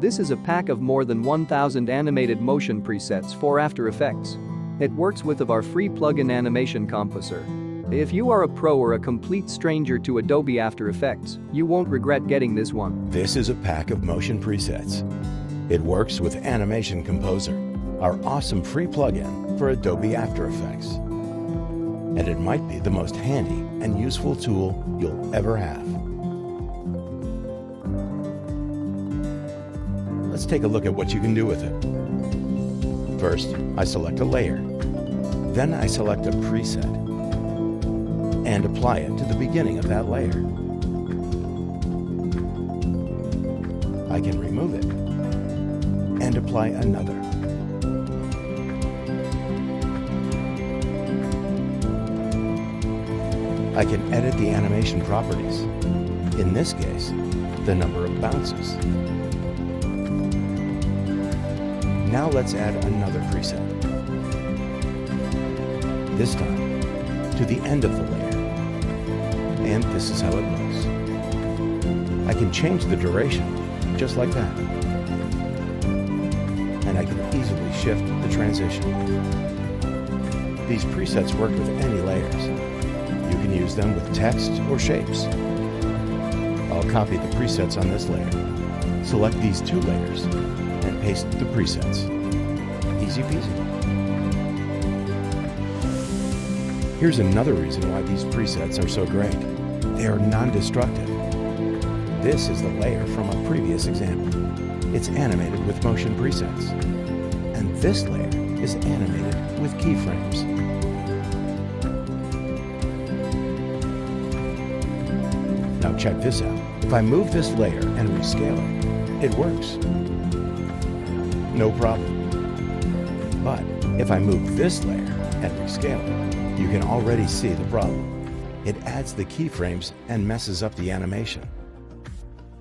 This is a pack of more than 1,000 animated motion presets for After Effects. It works with our free plugin Animation Composer. If you are a pro or a complete stranger to Adobe After Effects, you won't regret getting this one. This is a pack of motion presets. It works with Animation Composer, our awesome free plugin for Adobe After Effects. And it might be the most handy and useful tool you'll ever have. Let's take a look at what you can do with it. First, I select a layer. Then I select a preset and apply it to the beginning of that layer. I can remove it and apply another. I can edit the animation properties. In this case, the number of bounces. Now let's add another preset. This time, to the end of the layer. And this is how it looks. I can change the duration, just like that. And I can easily shift the transition. These presets work with any layers. You can use them with text or shapes. I'll copy the presets on this layer, select these two layers, and paste the presets. Easy peasy. Here's another reason why these presets are so great. They are non-destructive. This is the layer from a previous example. It's animated with motion presets. And this layer is animated with keyframes. Now check this out. If I move this layer and rescale it, it works. No problem. But if I move this layer and rescale it, you can already see the problem. It adds the keyframes and messes up the animation.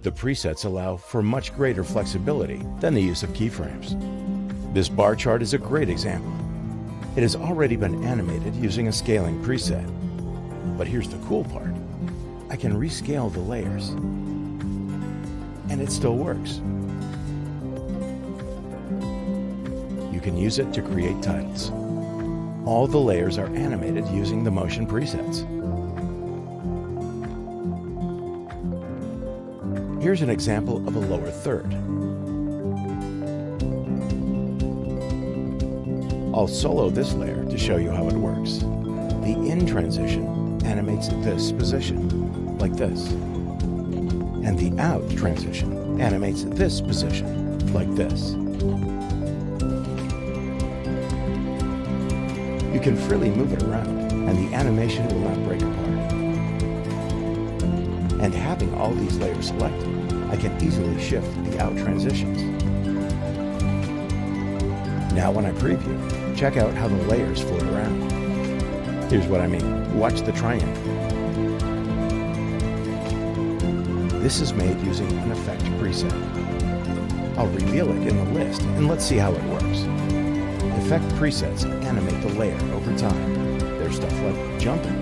The presets allow for much greater flexibility than the use of keyframes. This bar chart is a great example. It has already been animated using a scaling preset. But here's the cool part. I can rescale the layers, and it still works. You can use it to create titles. All the layers are animated using the motion presets. Here's an example of a lower third. I'll solo this layer to show you how it works. The in transition animates this position, like this. And the out transition animates this position, like this. You can freely move it around, and the animation will not break apart. And having all these layers selected, I can easily shift the out transitions. Now when I preview, check out how the layers float around. Here's what I mean. Watch the triangle. This is made using an effect preset. I'll reveal it in the list, and let's see how it works. Effect presets animate the layer over time. There's stuff like jumping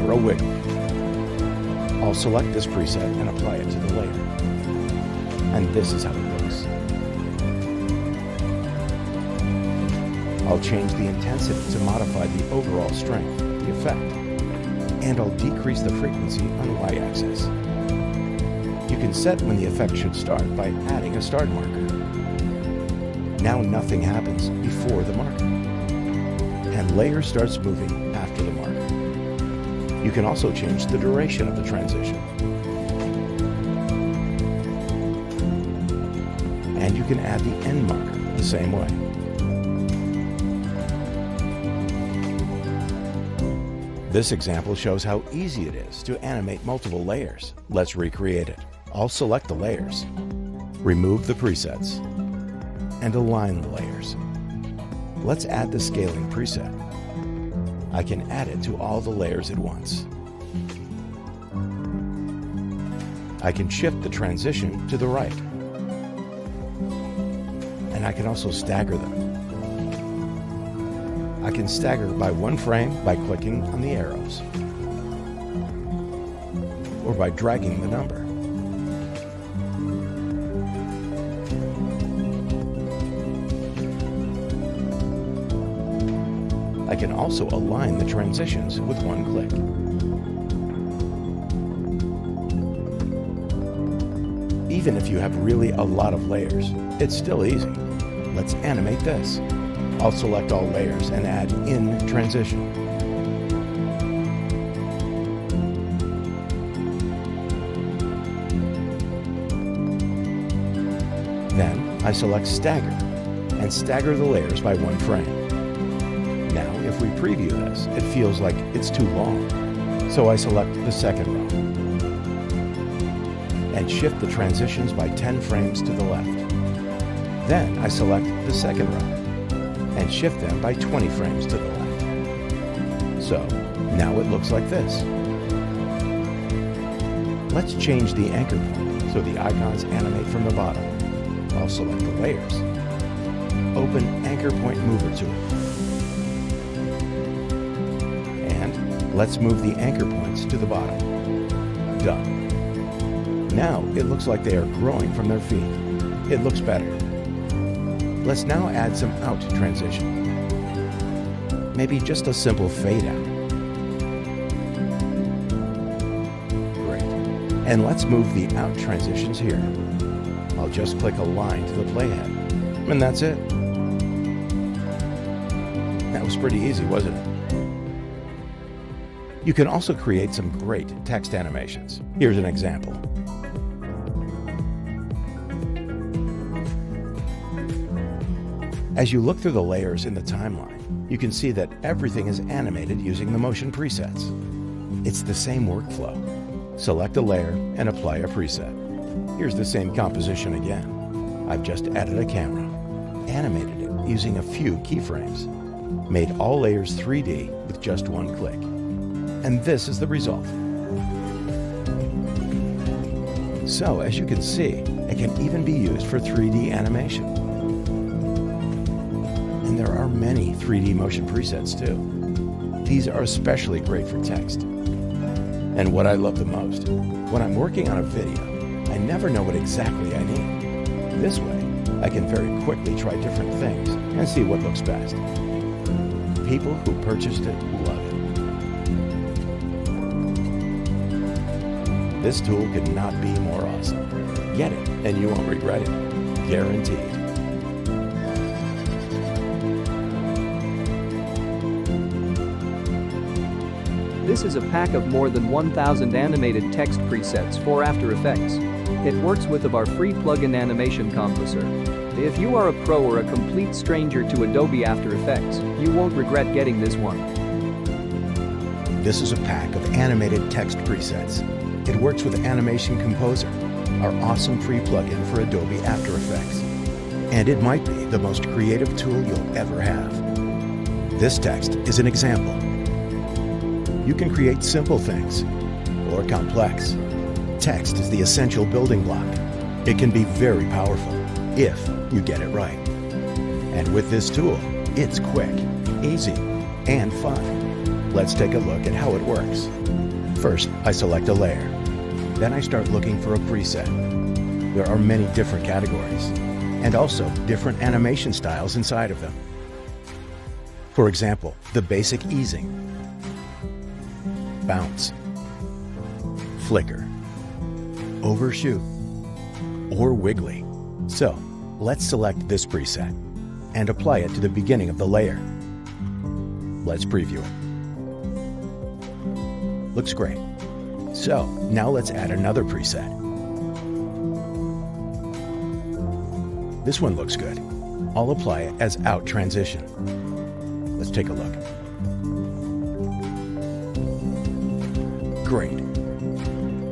or a wiggle. I'll select this preset and apply it to the layer. And this is how it looks. I'll change the intensity to modify the overall strength of the effect. And I'll decrease the frequency on the y-axis. You can set when the effect should start by adding a start marker. Now nothing happens before the marker. And layer starts moving after the marker. You can also change the duration of the transition. And you can add the end marker the same way. This example shows how easy it is to animate multiple layers. Let's recreate it. I'll select the layers, remove the presets, and align the layers. Let's add the scaling preset. I can add it to all the layers at once. I can shift the transition to the right. And I can also stagger them. I can stagger by one frame by clicking on the arrows, or by dragging the number. can also align the transitions with one click. Even if you have really a lot of layers, it's still easy. Let's animate this. I'll select all layers and add in transition. Then I select stagger and stagger the layers by 1 frame. Now, if we preview this, it feels like it's too long. So I select the second row and shift the transitions by 10 frames to the left. Then I select the second row and shift them by 20 frames to the left. So now it looks like this. Let's change the anchor point so the icons animate from the bottom. I'll select the layers. Open Anchor Point Mover tool. And let's move the anchor points to the bottom. Done. Now it looks like they are growing from their feet. It looks better. Let's now add some out transition. Maybe just a simple fade out. Great. And let's move the out transitions here. I'll just click Align to the playhead. And that's it. That was pretty easy, wasn't it? You can also create some great text animations. Here's an example. As you look through the layers in the timeline, you can see that everything is animated using the motion presets. It's the same workflow. Select a layer and apply a preset. Here's the same composition again. I've just added a camera, animated it using a few keyframes, made all layers 3D with just 1 click. And this is the result. So, as you can see, it can even be used for 3D animation. And there are many 3D motion presets too. These are especially great for text. And what I love the most, when I'm working on a video, I never know what exactly I need. This way, I can very quickly try different things and see what looks best. People who purchased it love it. This tool could not be more awesome. Get it, and you won't regret it. Guaranteed. This is a pack of more than 1,000 animated text presets for After Effects. It works with our free plugin Animation Composer. If you are a pro or a complete stranger to Adobe After Effects, you won't regret getting this one. This is a pack of animated text presets. It works with Animation Composer, our awesome free plugin for Adobe After Effects. And it might be the most creative tool you'll ever have. This text is an example. You can create simple things or complex. Text is the essential building block. It can be very powerful if you get it right. And with this tool, it's quick, easy, and fun. Let's take a look at how it works. First, I select a layer. Then I start looking for a preset. There are many different categories, and also different animation styles inside of them. For example, the basic easing, bounce, flicker, overshoot, or wiggly. So, let's select this preset and apply it to the beginning of the layer. Let's preview it. Looks great. So, now let's add another preset. This one looks good. I'll apply it as out transition. Let's take a look. Great.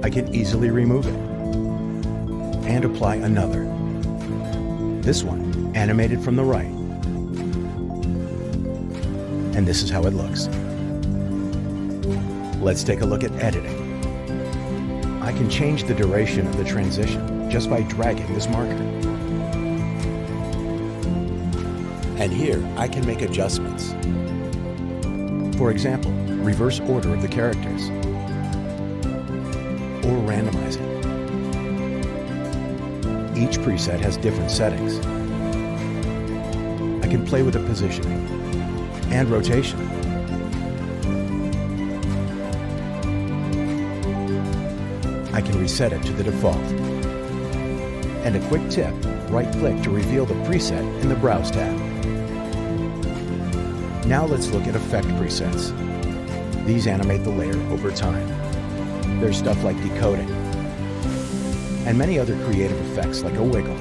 I can easily remove it and apply another. This one, animated from the right. And this is how it looks. Let's take a look at editing. I can change the duration of the transition just by dragging this marker. And here, I can make adjustments. For example, reverse order of the characters, or randomizing. Each preset has different settings. I can play with the positioning and rotation. I can reset it to the default. And a quick tip, right-click to reveal the preset in the Browse tab. Now let's look at effect presets. These animate the layer over time. There's stuff like decoding, and many other creative effects like a wiggle.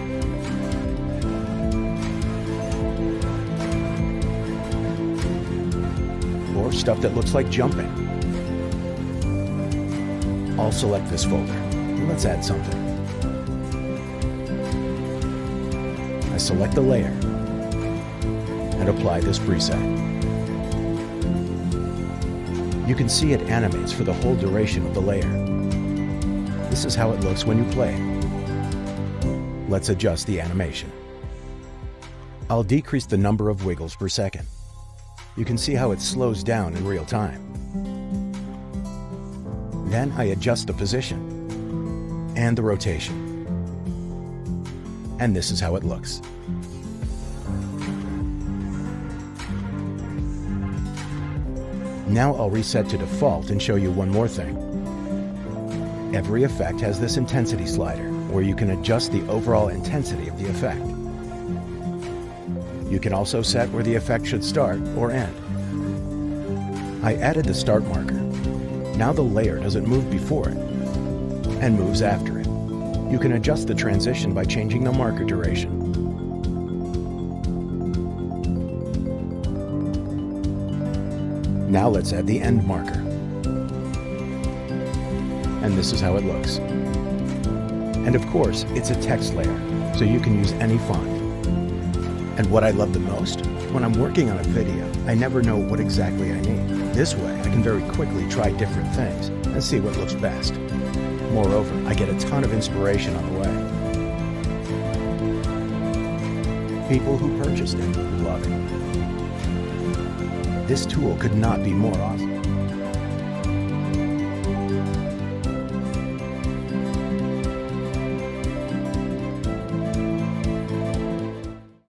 Or stuff that looks like jumping. I'll select this folder. Let's add something. I select the layer and apply this preset. You can see it animates for the whole duration of the layer. This is how it looks when you play it. Let's adjust the animation. I'll decrease the number of wiggles per second. You can see how it slows down in real time. Then I adjust the position and the rotation. And this is how it looks. Now I'll reset to default and show you one more thing. Every effect has this intensity slider where you can adjust the overall intensity of the effect. You can also set where the effect should start or end. I added the start marker. Now the layer doesn't move before it and moves after it. You can adjust the transition by changing the marker duration. Now let's add the end marker. And this is how it looks. And of course, it's a text layer, so you can use any font. And what I love the most? When I'm working on a video, I never know what exactly I need. This way, I can very quickly try different things and see what looks best. Moreover, I get a ton of inspiration on the way. People who purchased it love it. This tool could not be more awesome.